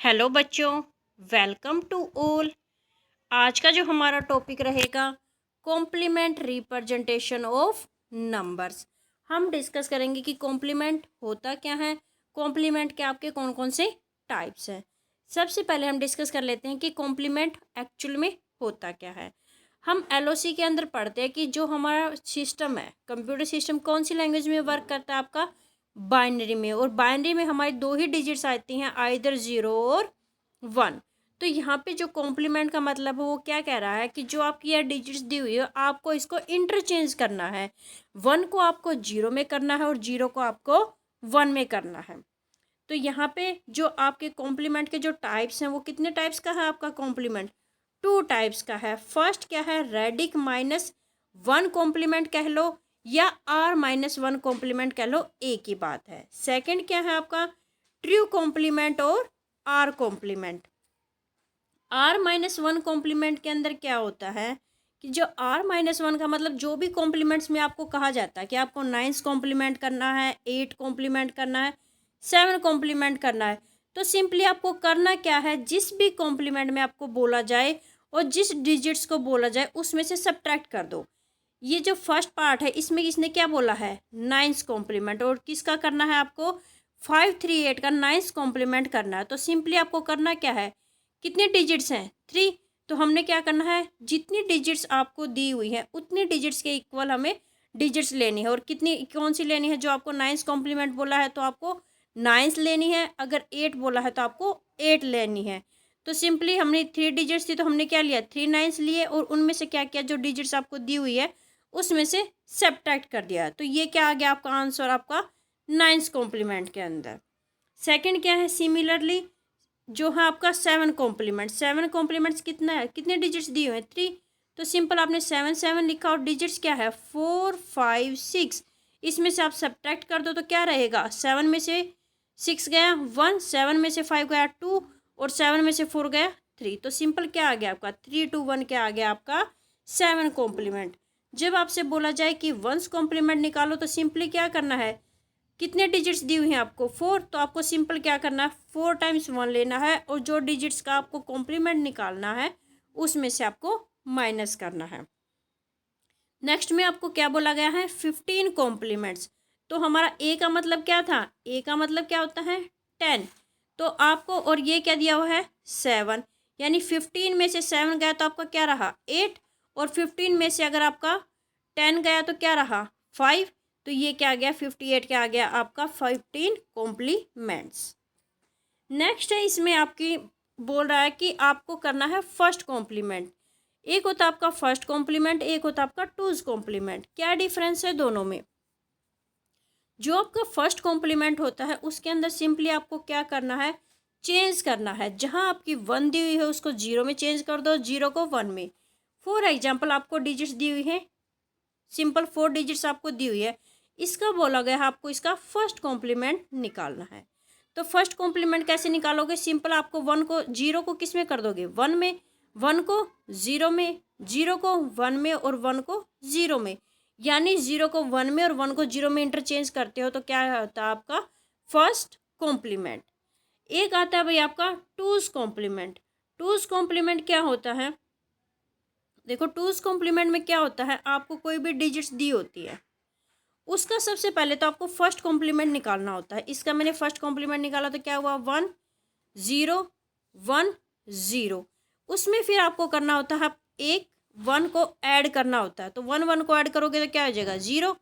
Hello बच्चों, welcome to all. आज का जो हमारा टॉपिक रहेगा कॉम्प्लीमेंट रिप्रेजेंटेशन ऑफ नंबर्स। हम डिस्कस करेंगे कि कॉम्प्लीमेंट होता क्या है, कॉम्प्लीमेंट के आपके कौन कौन से टाइप्स हैं। सबसे पहले हम डिस्कस कर लेते हैं कि कॉम्प्लीमेंट एक्चुअल में होता क्या है। हम एलओसी के अंदर पढ़ते हैं कि जो हमारा सिस्टम है, कंप्यूटर सिस्टम कौन सी लैंग्वेज में वर्क करता है, आपका बाइनरी में। और बाइनरी में हमारी दो ही डिजिट्स आती हैं, आइदर 0 और 1। तो यहाँ पे जो कॉम्प्लीमेंट का मतलब है वो क्या कह रहा है कि जो आपकी यह डिजिट्स दी हुई है आपको इसको इंटरचेंज करना है। 1 को आपको 0 में करना है और 0 को आपको 1 में करना है। तो यहाँ पे जो आपके कॉम्प्लीमेंट के जो टाइप्स हैं वो कितने टाइप्स का है आपका कॉम्प्लीमेंट? 2 टाइप्स का है। फर्स्ट क्या है, रेडिक -1 कॉम्प्लीमेंट कह लो या R-1 कॉम्प्लीमेंट कह लो, एक ही बात है। सेकंड क्या है आपका, ट्रू कॉम्प्लीमेंट और R कॉम्प्लीमेंट। R-1 कॉम्प्लीमेंट के अंदर क्या होता है कि जो R-1 का मतलब जो भी कॉम्प्लीमेंट्स में आपको कहा जाता है कि आपको 9 कॉम्प्लीमेंट करना है, 8 कॉम्प्लीमेंट करना है, 7 कॉम्प्लीमेंट करना है, तो सिंपली आपको करना क्या है, जिस भी कॉम्प्लीमेंट में आपको बोला जाए और जिस डिजिट्स को बोला जाए उसमें से सब्ट्रैक्ट कर दो। ये जो फर्स्ट पार्ट है इसमें किसने क्या बोला है, 9 कॉम्प्लीमेंट, और किसका करना है आपको 538 का 9 कॉम्प्लीमेंट करना है। तो सिंपली आपको करना क्या है, कितने डिजिट्स हैं 3, तो हमने क्या करना है, जितनी डिजिट्स आपको दी हुई है उतनी डिजिट्स के इक्वल हमें डिजिट्स लेनी है। और कितनी कौन सी लेनी है, जो आपको 9 कॉम्प्लीमेंट बोला है तो आपको 9 लेनी है, अगर 8 बोला है तो आपको 8 लेनी है। तो सिंपली हमने 3 डिजिट्स थी तो हमने क्या लिया, 3 9 लिए और उनमें से क्या किया, जो डिजिट्स आपको दी हुई है उसमें से सब्ट्रैक्ट कर दिया। तो ये क्या आ गया आपका आंसर, आपका 9 कॉम्प्लीमेंट के अंदर। सेकंड क्या है, सिमिलरली जो है आपका 7 कॉम्प्लीमेंट। 7 कॉम्प्लीमेंट्स कितना है, कितने डिजिट्स दिए हुए हैं 3, तो सिंपल आपने 7 7 लिखा और डिजिट्स क्या है 4 5 6, इसमें से आप सब्ट्रैक्ट कर दो तो क्या रहेगा, 7 में से 6 गया 1, 7 में से 5 गया 2 और 7 में से 4 गया 3। तो सिंपल क्या आ गया आपका 3 2 1 क्या आ गया आपका 7 कॉम्प्लीमेंट। जब आपसे बोला जाए कि 1 कॉम्प्लीमेंट निकालो तो सिंपली क्या करना है, कितने डिजिट्स दी हुई हैं आपको 4, तो आपको सिंपल क्या करना है 4 टाइम्स 1 लेना है और जो डिजिट्स का आपको कॉम्प्लीमेंट निकालना है उसमें से आपको माइनस करना है। नेक्स्ट में आपको क्या बोला गया है, 15 कॉम्प्लीमेंट्स। तो हमारा ए का मतलब क्या था, ए का मतलब क्या होता है 10, तो आपको और ये क्या दिया हुआ है 7, यानी 15 में से 7 गया तो आपका क्या रहा 8, और 15 में से अगर आपका 10 गया तो क्या रहा 5, तो ये क्या आ गया 58 क्या आ गया आपका 15 कॉम्प्लीमेंट्स। नेक्स्ट है, इसमें आपकी बोल रहा है कि आपको करना है फर्स्ट कॉम्प्लीमेंट। एक होता आपका फर्स्ट कॉम्प्लीमेंट, एक होता आपका टूज कॉम्प्लीमेंट। क्या डिफरेंस है दोनों में? जो आपका फर्स्ट कॉम्प्लीमेंट होता है उसके अंदर सिंपली आपको क्या करना है, चेंज करना है। जहां आपकी 1 दी हुई है उसको 0 में चेंज कर दो, 0 को 1 में। फॉर एग्जाम्पल आपको डिजिट्स दी हुई है, सिंपल 4 डिजिट्स आपको दी हुई है, इसका बोला गया है आपको इसका फर्स्ट कॉम्प्लीमेंट निकालना है। तो फर्स्ट कॉम्प्लीमेंट कैसे निकालोगे, सिंपल आपको 1 को 0 को किस में कर दोगे 1 में, 1 को 0 में, 0 को 1 में और 1 को 0 में, यानी 0 को 1 में और 1 को 0 में इंटरचेंज करते हो तो क्या होता है आपका फर्स्ट कॉम्प्लीमेंट। एक आता है भाई आपका टूज कॉम्प्लीमेंट। टूज कॉम्प्लीमेंट क्या होता है, देखो टूज कॉम्प्लीमेंट में क्या होता है, आपको कोई भी डिजिट्स दी होती है उसका सबसे पहले तो आपको फर्स्ट कॉम्प्लीमेंट निकालना होता है। इसका मैंने फर्स्ट कॉम्प्लीमेंट निकाला तो क्या हुआ 1 0 1 0, उसमें फिर आपको करना होता है एक 1 को ऐड करना होता है। तो 1 1 को ऐड करोगे तो क्या हो जाएगा 0,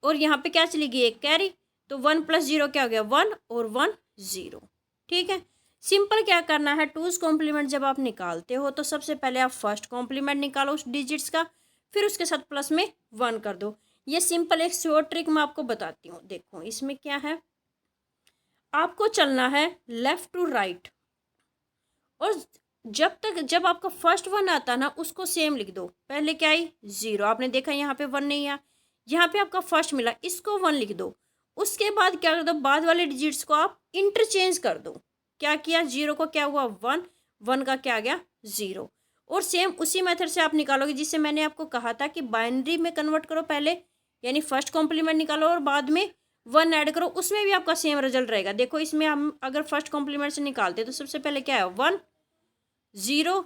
और यहाँ पे क्या चलेगी एक कैरी, तो 1 + 0 क्या हो गया 1 और 1 0। ठीक है, सिंपल क्या करना है, टूज कॉम्प्लीमेंट जब आप निकालते हो तो सबसे पहले आप फर्स्ट कॉम्प्लीमेंट निकालो उस डिजिट्स का, फिर उसके साथ प्लस में 1 कर दो। ये सिंपल एक शॉर्ट ट्रिक मैं आपको बताती हूँ। देखो इसमें क्या है, आपको चलना है लेफ्ट टू राइट, और जब आपका फर्स्ट 1 आता ना उसको सेम लिख दो। पहले क्या आई 0, आपने देखा यहाँ पे 1 नहीं आया, यहाँ पे आपका फर्स्ट मिला इसको 1 लिख दो। उसके बाद क्या कर दो, बाद वाले डिजिट्स को आप इंटरचेंज कर दो। क्या किया, 0 को क्या हुआ 1, 1 का क्या आ गया 0, और सेम उसी मेथड से आप निकालोगे जिससे मैंने आपको कहा था कि बाइनरी में कन्वर्ट करो पहले, यानी फर्स्ट कॉम्प्लीमेंट निकालो और बाद में 1 ऐड करो, उसमें भी आपका सेम रिजल्ट रहेगा। देखो इसमें हम अगर फर्स्ट कॉम्प्लीमेंट से निकालते तो सबसे पहले क्या है 1 0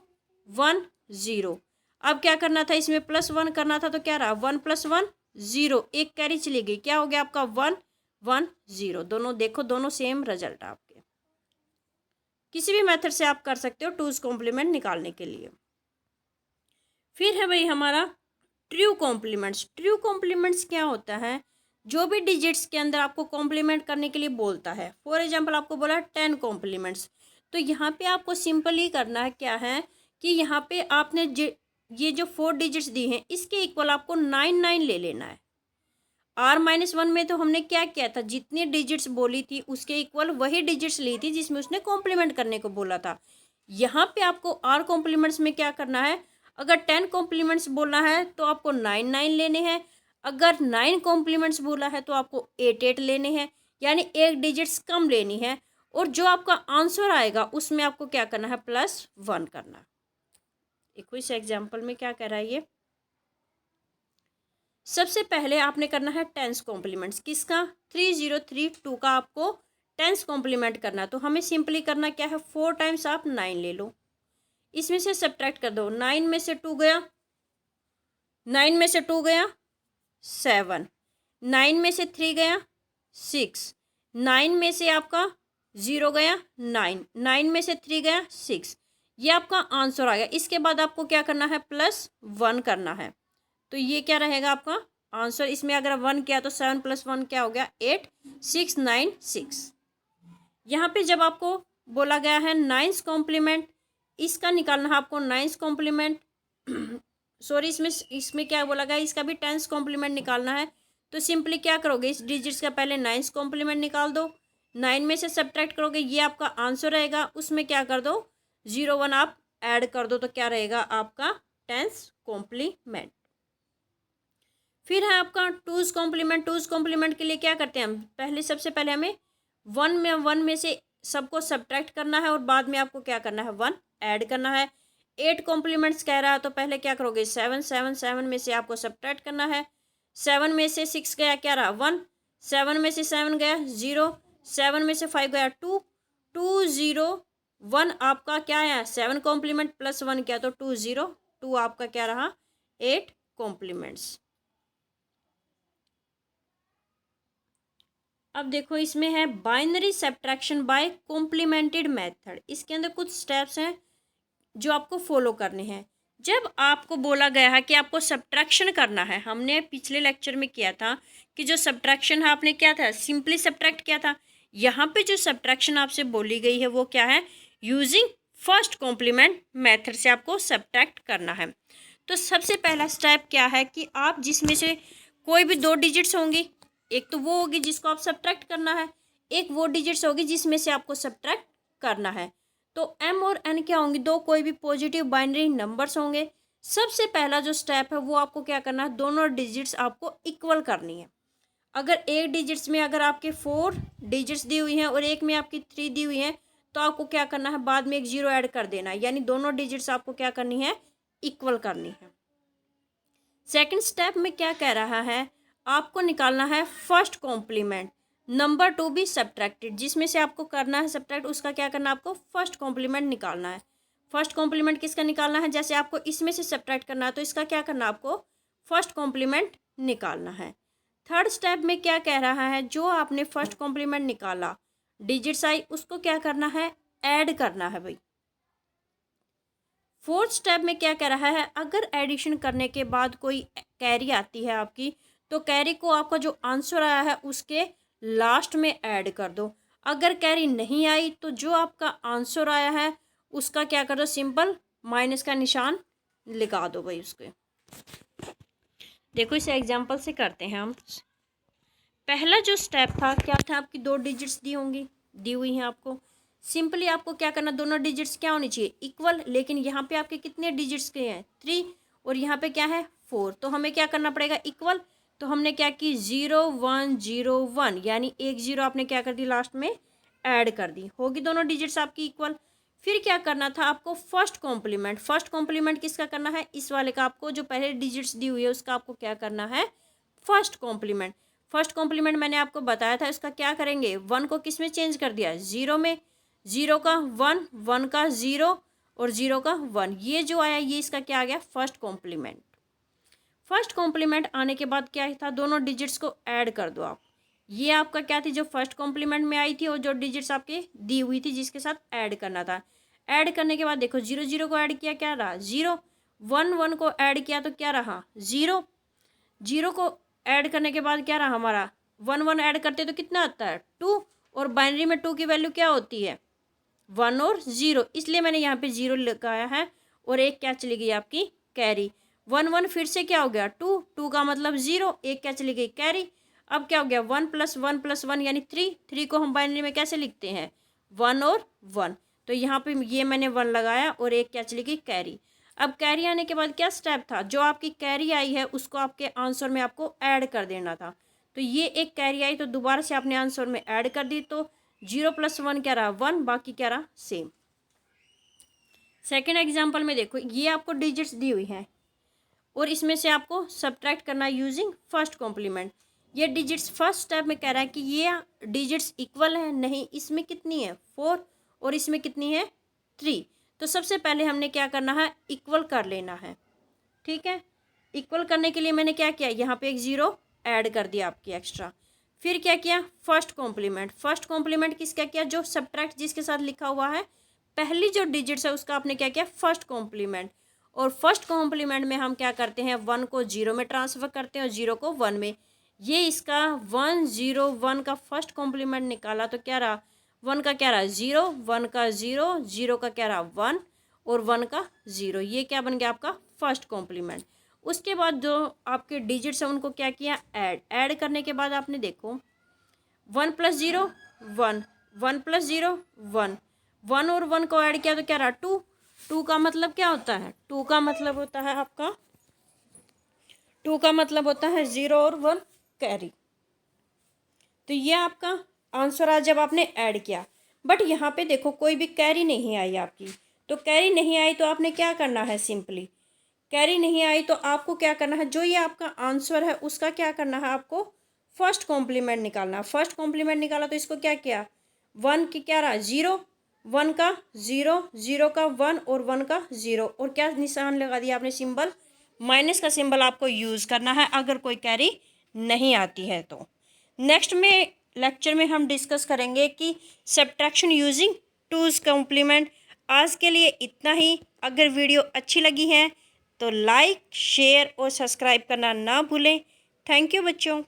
1 0। अब क्या करना था, इसमें +1 करना था तो क्या रहा 1 + 1 0, एक कैरी चली गई, क्या हो गया आपका 1 1 0। दोनों देखो दोनों सेम रिजल्ट आपके। किसी भी मेथड से आप कर सकते हो टूज कॉम्प्लीमेंट निकालने के लिए। फिर है भाई हमारा ट्रू कॉम्प्लीमेंट्स। ट्रू कॉम्प्लीमेंट्स क्या होता है, जो भी डिजिट्स के अंदर आपको कॉम्प्लीमेंट करने के लिए बोलता है। फॉर एग्जांपल आपको बोला 10 कॉम्प्लीमेंट्स, तो यहाँ पे आपको सिंपली करना है क्या है कि यहाँ पे आपने ये जो 4 डिजिट्स दी हैं इसके इक्वल आपको 9 9 ले लेना है। R-1 में तो हमने क्या किया था, जितनी डिजिट्स बोली थी उसके इक्वल वही डिजिट्स ली थी जिसमें उसने कॉम्प्लीमेंट करने को बोला था। यहाँ पे आपको R कॉम्प्लीमेंट्स में क्या करना है, अगर 10 कॉम्प्लीमेंट्स बोलना है तो आपको 9 9 लेने हैं, अगर 9 कॉम्प्लीमेंट्स बोला है तो आपको 8 8 लेने हैं, यानी एक डिजिट्स कम लेनी है। और जो आपका आंसर आएगा उसमें आपको क्या करना है +1 करना। देखो इस एग्जाम्पल में क्या कह रहा है ये, सबसे पहले आपने करना है 10 कॉम्प्लीमेंट्स, किसका 3032 का आपको 10 कॉम्प्लीमेंट करना। तो हमें सिंपली करना क्या है 4 टाइम्स आप 9 ले लो, इसमें से सब्ट्रैक्ट कर दो, 9 में से 2 गया, 9 में से 2 गया 7, 9 में से 3 गया 6, 9 में से आपका 0 गया 9, 9 में से 3 गया 6, ये आपका आंसर आ गया। इसके बाद आपको क्या करना है +1 करना है, तो ये क्या रहेगा आपका आंसर। इसमें अगर 1 किया तो 7 + 1 क्या हो गया 8 6 9 6। यहाँ पे जब आपको बोला गया है 9th कॉम्प्लीमेंट, इसका निकालना है आपको 9th कॉम्प्लीमेंट सॉरी इसमें क्या बोला गया, इसका भी 10th कॉम्प्लीमेंट निकालना है। तो सिंपली क्या करोगे, इस डिजिट्स का पहले 9th कॉम्प्लीमेंट निकाल दो, 9 में से सब्ट्रैक्ट करोगे, ये आपका आंसर रहेगा। उसमें क्या कर दो 0 1 आप ऐड कर दो, तो क्या रहेगा आपका 10th कॉम्प्लीमेंट। फिर है आपका टूज कॉम्प्लीमेंट। टूज कॉम्प्लीमेंट के लिए क्या करते हैं हम, पहले सबसे पहले हमें 1 में से सबको सब्ट्रैक्ट करना है और बाद में आपको क्या करना है 1 ऐड करना है। 8 कॉम्प्लीमेंट्स कह रहा है तो पहले क्या करोगे 7 7 7 में से आपको सब्ट्रैक्ट करना है। 7 में से 6 गया क्या रहा 1, 7 में से 7 गया 0, 7 में से 5 गया 2, 2 0 1 आपका क्या है 7 कॉम्प्लीमेंट +1 किया तो 2 0 2 आपका क्या रहा 8 कॉम्प्लीमेंट्स। अब देखो इसमें है binary subtraction by complemented method. इसके अंदर कुछ स्टेप्स हैं जो आपको फॉलो करने हैं। जब आपको बोला गया है कि आपको सब्ट्रैक्शन करना है, हमने पिछले लेक्चर में किया था कि जो सब्ट्रैक्शन है आपने क्या था सिंपली सब्ट्रैक्ट किया था। यहाँ पे जो सब्ट्रैक्शन आपसे बोली गई है वो क्या है, यूजिंग फर्स्ट कॉम्प्लीमेंट मेथड से आपको सब्ट्रैक्ट करना है। तो सबसे पहला स्टेप क्या है कि आप जिसमें से कोई भी 2 डिजिट्स होंगी, एक तो वो होगी जिसको आप सब्ट्रैक्ट करना है, एक वो डिजिट्स होगी जिसमें से आपको सब्ट्रैक्ट करना है। तो m और n क्या होंगे, 2 कोई भी पॉजिटिव बाइनरी नंबर्स होंगे। सबसे पहला जो स्टेप है वो आपको क्या करना है, दोनों डिजिट्स आपको इक्वल करनी है। अगर एक डिजिट्स में अगर आपके 4 डिजिट्स दी हुई हैं और एक में आपकी 3 दी हुई हैं तो आपको क्या करना है बाद में एक 0 ऐड कर देना है, यानी दोनों डिजिट्स आपको क्या करनी है इक्वल करनी है। सेकंड स्टेप में क्या कह रहा है, आपको निकालना है first complement number to be subtracted, जिसमें से आपको करना है सब्ट्रैक्ट, उसका क्या करना है आपको फर्स्ट कॉम्प्लीमेंट निकालना है। फर्स्ट कॉम्प्लीमेंट किसका निकालना है, जैसे आपको इसमें से सब्ट्रैक्ट करना है तो इसका क्या करना है आपको फर्स्ट कॉम्प्लीमेंट निकालना है। थर्ड स्टेप में क्या कह रहा है, जो आपने फर्स्ट कॉम्प्लीमेंट निकाला डिजिट्स आई उसको क्या करना है ऐड करना है भाई। फोर्थ स्टेप में क्या कह रहा है, अगर एडिशन करने के बाद कोई कैरी आती है आपकी तो कैरी को आपका जो आंसर आया है उसके लास्ट में ऐड कर दो। अगर कैरी नहीं आई तो जो आपका आंसर आया है उसका क्या कर दो सिंपल माइनस का निशान लगा दो भाई उसके। देखो इसे एग्जांपल से करते हैं हम। पहला जो स्टेप था क्या था, आपकी 2 डिजिट्स दी हुई हैं आपको। सिंपली आपको क्या करना, दोनों डिजिट्स क्या होनी चाहिए इक्वल, लेकिन यहाँ पे आपके कितने डिजिट्स के हैं 3 और यहाँ पे क्या है 4, तो हमें क्या करना पड़ेगा इक्वल। तो हमने क्या की 0 1 0 1 यानी एक 0 आपने क्या कर दी लास्ट में ऐड कर दी, होगी दोनों डिजिट्स आपकी इक्वल। फिर क्या करना था आपको फर्स्ट कॉम्प्लीमेंट किसका करना है, इस वाले का आपको जो पहले डिजिट्स दी हुई है उसका आपको क्या करना है फर्स्ट कॉम्प्लीमेंट। फर्स्ट कॉम्प्लीमेंट मैंने आपको बताया था, इसका क्या करेंगे, 1 को किस में चेंज कर दिया, 0 में, 0 का 1, 1 का 0 और 0 का 1, ये जो आया ये इसका क्या आ गया, फर्स्ट कॉम्प्लीमेंट। फर्स्ट कॉम्प्लीमेंट आने के बाद क्या था, दोनों डिजिट्स को ऐड कर दो आप। ये आपका क्या थी, जो फर्स्ट कॉम्प्लीमेंट में आई थी और जो डिजिट्स आपके दी हुई थी जिसके साथ ऐड करना था। ऐड करने के बाद देखो 0 0 को ऐड किया, क्या रहा 0, 1 1 को ऐड किया तो क्या रहा 0, 0 को ऐड करने के बाद क्या रहा हमारा 1 1 ऐड करते तो कितना आता है 2, और बाइनरी में 2 की वैल्यू क्या होती है 1 और 0, इसलिए मैंने यहाँ पे 0 लगाया है। और एक क्या चली गई आपकी कैरी, 1 1 फिर से क्या हो गया 2, 2 का मतलब 0, एक क्या चली गई कैरी। अब क्या हो गया 1 + 1 यानी 3, 3 को हम बाइनरी में कैसे लिखते हैं 1 और 1, तो यहाँ पे ये मैंने 1 लगाया और एक क्या चली गई कैरी। अब कैरी आने के बाद क्या स्टेप था, जो आपकी कैरी आई है उसको आपके आंसर में आपको ऐड कर देना था। तो ये एक कैरी आई तो दोबारा से आपने आंसर में ऐड कर दी, तो 0 + 1 क्या रहा 1, बाकी क्या रहा सेम। सेकेंड एग्जाम्पल में देखो, ये आपको डिजिट्स दी हुई हैं और इसमें से आपको सब्ट्रैक्ट करना यूजिंग फर्स्ट कॉम्प्लीमेंट। ये डिजिट्स फर्स्ट स्टेप में कह रहा है कि ये डिजिट्स इक्वल है, नहीं, इसमें कितनी है 4 और इसमें कितनी है 3। तो सबसे पहले हमने क्या करना है, इक्वल कर लेना है, ठीक है। इक्वल करने के लिए मैंने क्या किया, यहाँ पे एक 0 ऐड कर दिया आपकी एक्स्ट्रा। फिर क्या किया, फर्स्ट कॉम्प्लीमेंट। फर्स्ट कॉम्प्लीमेंट किसका किया, जो सब्ट्रैक्ट जिसके साथ लिखा हुआ है पहली जो डिजिट्स है उसका आपने क्या किया, फर्स्ट कॉम्प्लीमेंट। और फर्स्ट कॉम्प्लीमेंट में हम क्या करते हैं, 1 को 0 में ट्रांसफ़र करते हैं और 0 को 1 में। ये इसका 1 0 1 का फर्स्ट कॉम्प्लीमेंट निकाला तो क्या रहा, 1 का क्या रहा 0, 1 का 0, 0 का क्या रहा 1 और 1 का 0, ये क्या बन गया आपका फर्स्ट कॉम्प्लीमेंट। उसके बाद जो आपके डिजिट्स हैं उनको क्या किया, ऐड करने के बाद आपने देखो 1 + 0 1, 1 + 0 1, 1 और 1 को ऐड किया तो क्या रहा 2, 2 का मतलब क्या होता है, 2 का मतलब होता है आपका 2 का मतलब होता है 0 और 1 कैरी। तो ये आपका आंसर आ जब आपने ऐड किया। बट यहाँ पे देखो कोई भी कैरी नहीं आई आपकी, तो कैरी नहीं आई तो आपने क्या करना है, सिंपली कैरी नहीं आई तो आपको क्या करना है, जो ये आपका आंसर है उसका क्या करना है, आपको फर्स्ट कॉम्प्लीमेंट निकालना। फर्स्ट कॉम्प्लीमेंट निकाला तो इसको क्या किया, 1 की क्या रहा 0, 1 का 0, 0 का 1 और 1 का 0, और क्या निशान लगा दिया आपने, सिंबल माइनस का सिंबल आपको यूज़ करना है अगर कोई कैरी नहीं आती है तो। नेक्स्ट में लेक्चर में हम डिस्कस करेंगे कि सब्ट्रैक्शन यूजिंग 2's कॉम्प्लीमेंट। आज के लिए इतना ही। अगर वीडियो अच्छी लगी है तो लाइक, शेयर और सब्सक्राइब करना ना भूलें। थैंक यू बच्चों।